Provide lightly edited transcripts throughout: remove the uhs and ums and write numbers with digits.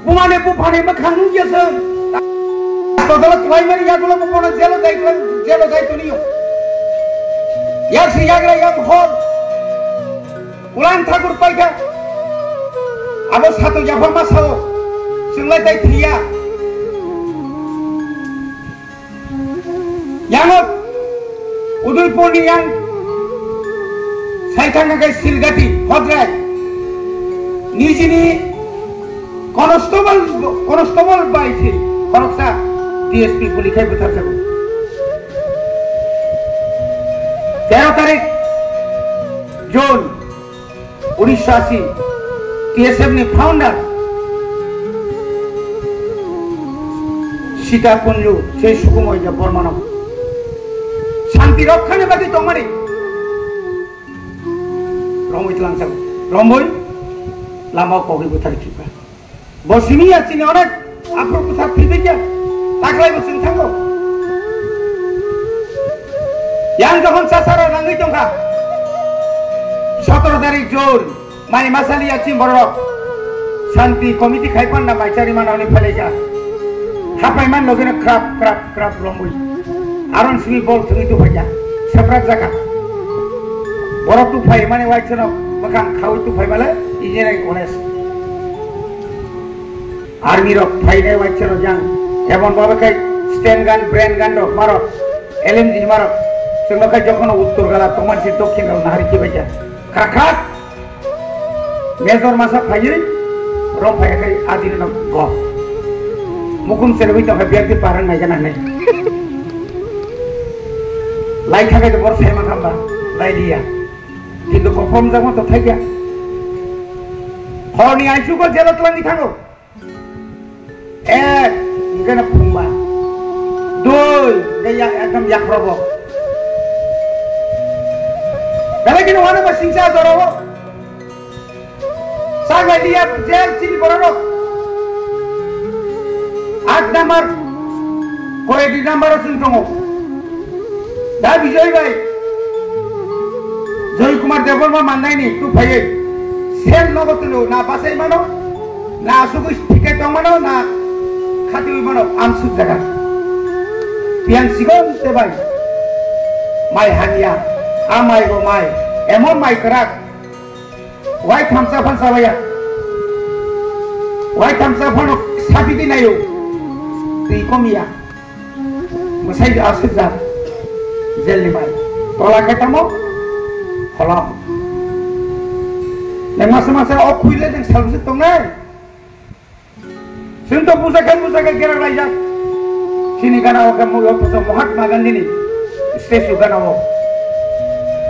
Pumane pupane makhanu jasa. Tadala klai mari yagulo pupona jelo dai tuniyo. Yak si yagra yak hor. Ulan Thakur paika. Abo satu jafar masao. Singlai dai thiya. Yangot Udaypur ni yang Saitanga kai Silgati Hodrai Nijini Constable by Koroksa DSP Pulikai Butar Sabu 13 तारीख June 1980 TSM ni founder Sita Kunju সেই সুকুময় যে বর্মনম শান্তি রক্ষণে বাকি তোমারই রমই লাংসাব রমই লামাও কগি বুথার চিপা বসিনি আছিনি অনেক আপনার কথা ফিরবে কি তাকলাই বসিন থাকো yang যখন সাসারা রাঙ্গি টঙ্কা 17 তারিখ জোর মাই মাসালি আছি বড় শান্তি কমিটি খাইপান না মাইচারি মানানি ফেলে যা হাপাইমান লগেনে ক্রাপ রমই আরন সিমি বল তুমি তো ভাইয়া সেপ্রাক জায়গা বড় তু ফাই মানে ওয়াইছন মাখান খাও তু ফাই মালে ইজেরাই গণেশ আর্মি রক ফাই রে ওয়াইছন জাং এমন ভাবে কাই স্টেন গান ব্রেন গান রক মারো এলএমজি মারো সেনখাই যখন উত্তর গলা তোমার সে দক্ষিণ গলা নাহারি কি ভাইয়া খাখাত মেজর মাসা ফাইরি রম ফাই কাই আদির ন গ মুকুম সেরবি তো বিয়াতি পারেন নাই জানা নাই লাই থাকে তো বড় সাইমা খাম্বা লাই দিয়া কিন্তু কখন যাবো তো থাইয়া হরনি আইছু কো জেলত লাগি থাকো এক ইগনা ফুম্বা দুই গায়া একদম ইয়াকরব দালে কিনো ওয়ানা বা সিংসা জড়ো সাগাই দিয়া জেল চিনি বড় 8 নাম্বার কয়টি নাম্বার আছে তুমি दा विजय भाई जय कुमार देवबर्मा माननाय नि तू फाये सेल नगतलो ना बासाय मानो ना आसुगु टिकेट दं मानो ना खाति मानो आमसु जागा पियान सिगन ते भाई माय हानिया आमाय गो माय एमन माय कराक वाय थामसा फानसा बाया वाय थामसा फानो साबिदि नायो दै कमिया मसाय आसु जा Jelly mai, tolak ketemu, kolom. Yang masa-masa okuile yang selalu setengah. Sentuh pusaka kira lagi. Sini kan awak kamu yang pasal Mahatma Gandhi ni, stasiun kan awak.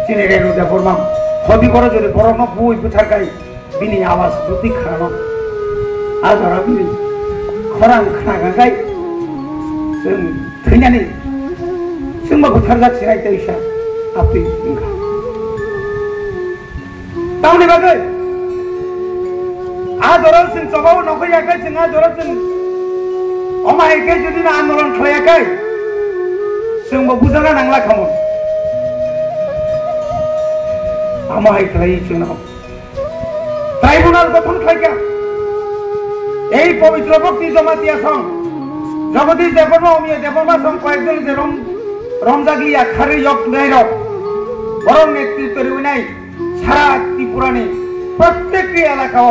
Sini relu dah formam. Hobi korang jadi korang nak bui putar kai, bini awas buti kerana. Agar bini korang kena kai, sen ternyata ni. Semua berharga sirai terisha, api enggak. Tahu ni bagai? Adoran sen coba nak kaya kai, sen adoran sen. Omai kai jadi na andolan kaya kai. Semua buzaran angla kamu. Omai kaya cina. Tribunal betul kaya. Ei pavitra bhakti jamatia song. Jamati deparma omia deparma song kaya tu jerom. রমজাগিয়া খারে যক নাইরক বরং নেতৃত্বের Unai সারা ত্রিপুরানি প্রত্যেকটি এলাকাও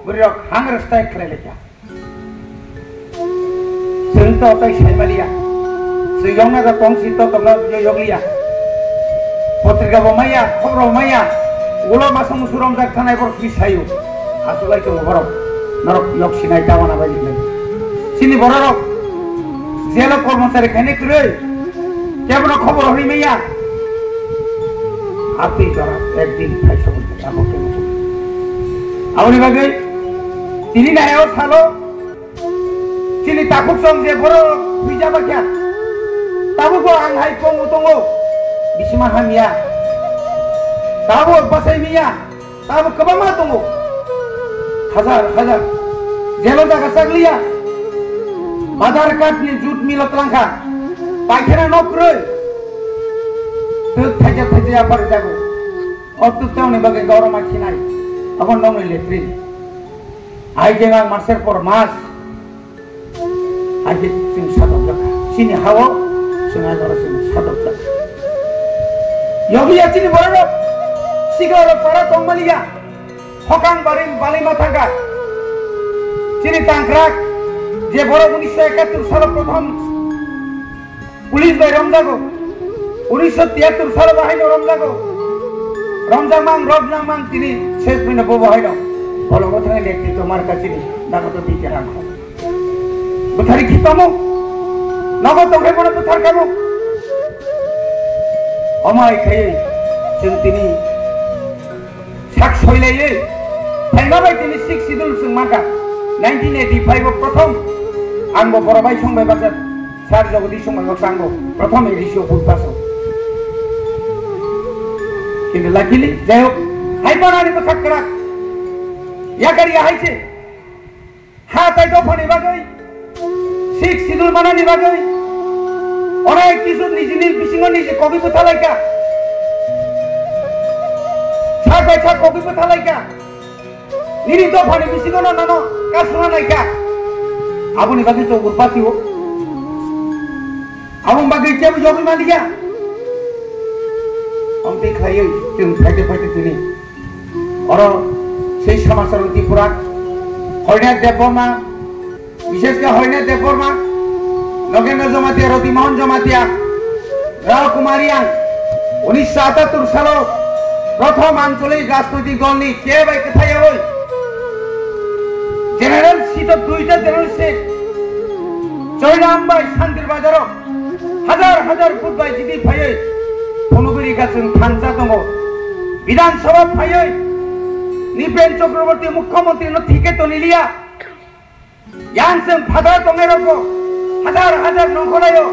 বরিরক হাংরাস্তায় খেলে লেখা CENTO তাই সাইমালিয়া সুইগংনা গা তংসিত তমনা যোগলিয়া পত্রিকা বমাইয়া খবর বমাইয়া উলো মাসং সুরম জাক থানায় বর ফিসাইও আসলাই তো বরক নরক যক সিনাই দাওনা বাজিলে সিনি বররক জেল কর্মচারী খানে করে কেমন খবর হই মাইয়া আপনি যারা একদিন খাই সমস্ত আমাকে আউনি বাগে তিনি নায়ও সালো তিনি তাকুক সঙ্গে বড় বিজা বাকিয়া তাবুকো আং হাই কং উতঙ্গো বিসিমা হামিয়া তাবু বাসাই মিয়া তাবু কবামা তঙ্গো হাজার জেলো জায়গা সাগলিয়া আধার কার্ড নি জুট মিলত লাঙ্কা পায়খানা নকরে থেকে আবার যাবো অত্যুত্তম বাগে গরম আছি নাই এখন নমই লেট্রিন आइजे मासेर पर मास आइजे जों सादब जाखा सिनि हावो जों आगरा जों सादब जाखा यगिया चिनि बरनो सिगार पारा तंगमालिया हकां बारिन बालिमा थांगा चिनि तांक्राक जे बड़ 1971 साल प्रथम पुलिस बाय रमजागो 1973 साल बाहायनो रमजागो रमजामां तिनि शेष मिनो बहायनो बलगथाय नेतृत्व मार्का चिनि दागतो बिकेरां बुथारि खितमो नगद तंगे बड़ बुथार कामो अमाय खायै जों तिनि साक सयलायै फाइमाबाय तिनि 6 शिड्यूल जों माका 1985 प्रथम आंबो बरबाय संबाय बाजार सार जगदी संबाय आंबो प्रथम एडिशन बुधबासो किन्तु लाकिलि जाय होक हाइबानानि बाथ्रा करा यागारिया हाइছে हा ताइ दफानि बागै 6 शिड्यूल मानानि बागै अनेक किछु निजिनि बिसिङाव निजे कबिबो थालायका साबाय सा कबिबो थालायका निरि दफानि बिसिङाव नानो कासुना नायका आबुनि बागै तो उरपातिओ आबुनि बागै जेबो जबि मालिया अंते खायै जों फायदे फायदे दिनै अर সেই সমাজের ত্রিপুরা হরিণা দেববর্মা বিশেষ করে হরিণা দেববর্মা নগেন্দ্র জমাতিয়া রতিমোহন জমাতিয়া রাও কুমারিয়াং 1977 সাল প্রথম আঞ্চলিক রাজনৈতিক দলনি কে বাই কোথায় হই জেনারেল সিট দুইটা জেনারেল সিট চৈরামবাই শান্তির বাজার হাজার হাজার ফুট বাই জিদি ফাইয়ে ফনুগুরি গাছন থানসা দङ বিধানসভা ফাইয়ে निपेन चक्रवर्ती मुख्यमंत्री न ठीके तो निलिया यान से फादा तंगे रखो हजार हजार नखलायो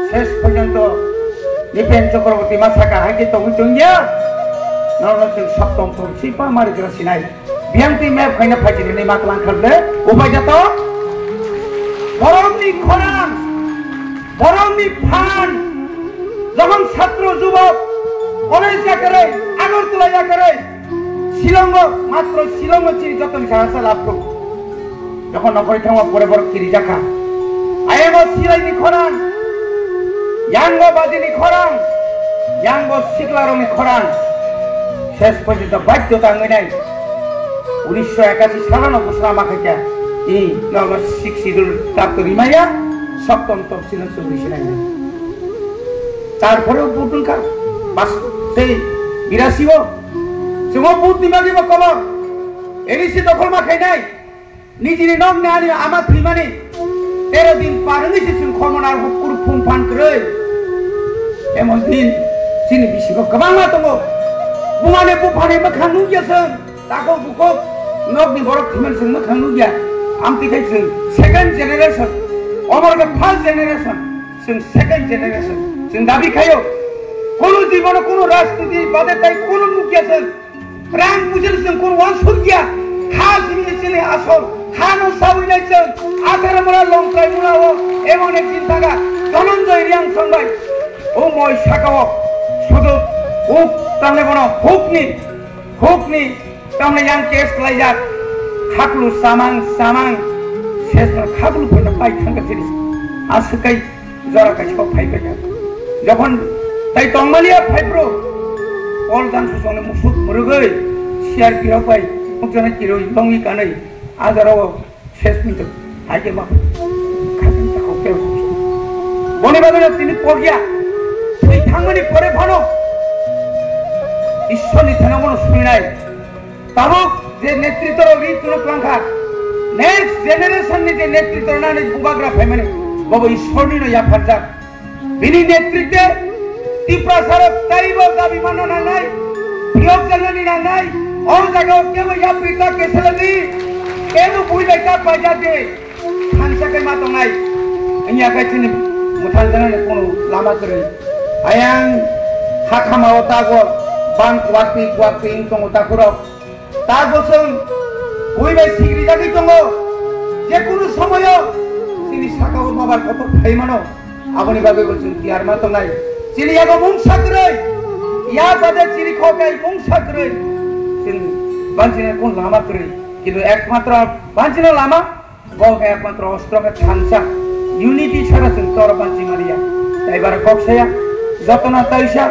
शेष पर्यंत निपेन चक्रवर्ती मासाका हाके तंगे तंगिया नरन जों सप्तम तो सिपा मारि ग्रासिनाय बिएमपि मेप खायना फाइजिनि नै माकलां खालदे उपाय जातो बरमनि फान जमन छात्र युवक कलेज जाकरे আগরতলা जाकरे শিলং মাত্র শিলং চিনি যতন সাহায্য লাভ করব যখন নগরী থামা পরে বড় কিরি জাখা আইব সিলাইনি খরান ইয়াঙ্গ বাদিনি খরান ইয়াঙ্গ শিকলারনি খরান শেষ পর্যন্ত বাধ্যতা নাই 1981 সালে ঘোষণা মাখাইয়া এই নগর শিক্ষিদুল তাতো রিমাইয়া সপ্তম তফসিল চব্বিশ নাই তারপরেও বুটুলকা বাস সেই 82 जों बुट निमागि बकल एरिसि दखल माखाय नाय निजिनि नग नानि आमा थैमानि 13 दिन पारनिसि जों खमनार हुकुर फुंफान क्रय एमन दिन सिनि बिसिबो गोबां मा दङ बुमाने बुफाने मोखां नुगियासों दाखौ बुखौ नगनि बरक थैमान जों मोखां नुगिया आमतिखाय जों सेकेन्ड जेनेरेशन अमरगे फार्स्ट जेनेरेशन जों सेकेन्ड जेनेरेशन जों दाबि खायो कोनो जीवन कोनो राजनीति बादे ताई कोनो नुगियासों रां बुझिल जों कोन वानसुर गया खास मिनिसिनि आसल खानो सावैनाय जों आधार मोरा लंकाय मुराव एमन एक चिन्तागा धनंजय रियां संबाय ओ मय साकाव सुदु हुक तामने बनो हुकनि तामने यां केस लायजा खाकलु सामां शेष खाकलु फैना पाइ थांगा दिनि आसुकाय जरा काइसो फाइबाय जखन ताइ तंमालिया fibro all dan susone musuk murugai siar kiro pai mukjana kiro longi kanai azaro ses minto aje ma khasin ta hoke boni badane tini pogya ei thangani pore bhano ishoni thanagono suninai tabuk je netritro ritno klangkha next generation ni je netritro nani bugagra family bobo ishoni no ya farja bini netritwe Tripura সরব তাইব দাবি মাননা নাই বিয়োগ জননী না নাই और जगह के भैया पिता केसलनी केनु बुइले का पाजाते खानसा के मातो नाय इनिया का चिनि मुथाल जनाने कोनो लामा करे आयां हाखामा ओतागो बान क्वाक्ति इंतों ओताकुरो तागोसों बुइले सिग्रि जागि तंगो जे कोनो समय सिनि साकाबो माबार कत फाइमानो आबनि बागे बोलछिन तियार मातो नाय चिनियागो मुंसाकरै या बादे चिनि खोकाय मुंसाकरै जों बांसिना कोन लामा करे কিন্তু একমাত্র বাঁচিল লামা গকে একমাত্র অস্ত্রকে ছানসা ইউনিটি ছাড়া তোর বাঁচি মারিয়া তাইবার কক্সায়া যত না তাইসা